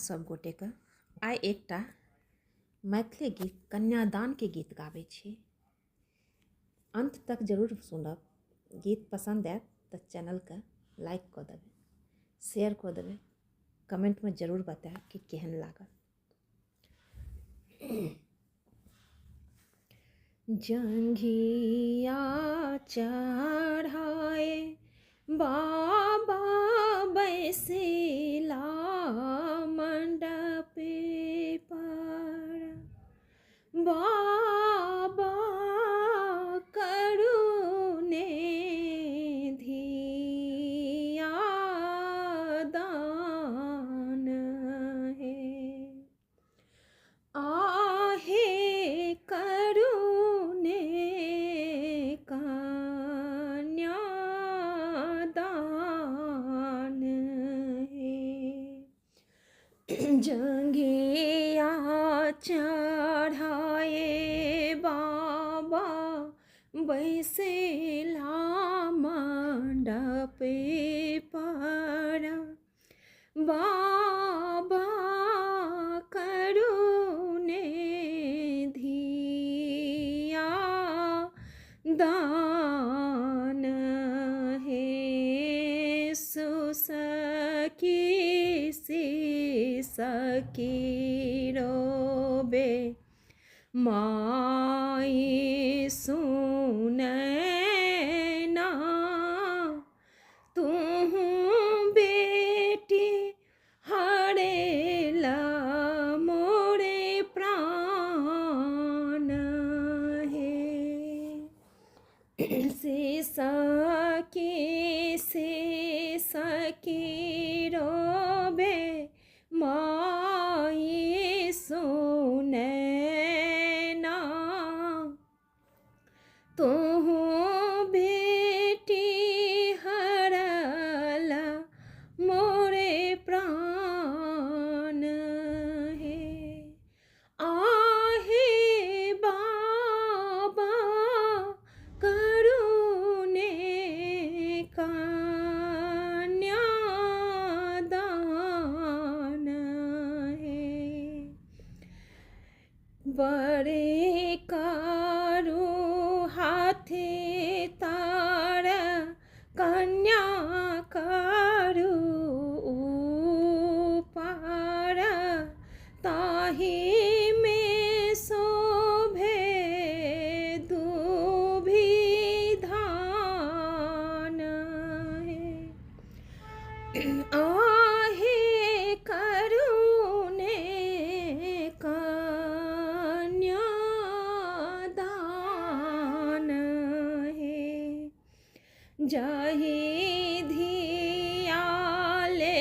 सब गोटेके आइ एकटा मैथिली गीत कन्यादानके गीत गाबै छी। अंत तक जरूर सुनब। गीत पसंद आयत तऽ चैनलके लाइक कऽ देबै, शेयर कऽ देबै, कमेंटमे जरूर बतायब कि केहन लागल। जंघिया चढ़ाए बाबा बैसिला मंडप पर, बाबा करुणे धिया दान है, आहे करुणे कन्या दान है। जंघिया चढ़ाए बाबा बैसिला मंडप पर, बाबा करुणे धिया दान है। सुसखी सखी रोबे माई सुनै ना, तू बेटी हरेला मोरे प्राण है। से सखी रोबे माई सुनै ना, तू बेटी हरला मोरे प्राण है। आहे बाबा करुणे कन्या दान है। बड़े कारू हाथे तार कन्या कारू ऊपर, ताही में शोभे दूभी धान है। आहे करुणे कन्या दान है। जाहि धिया ले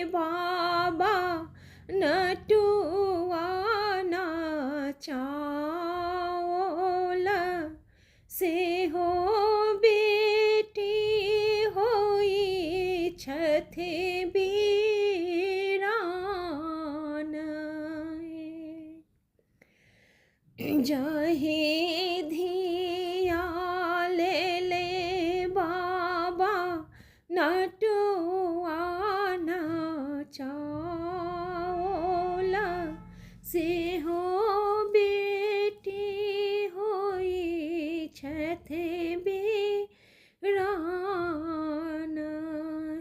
बाबा नटुआ नाचाओल, से हो बेटी होई छथि बीरान है। जाहि धिया ले बाबा नटुआ नाचाओल, से हो बेटी होई छथि बीरान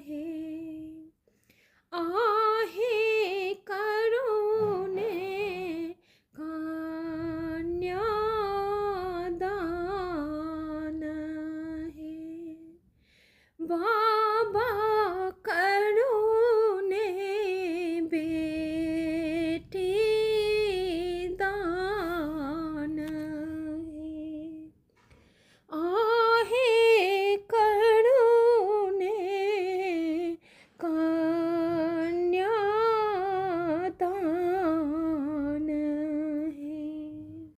है। आहे करुणे कन्या दान है।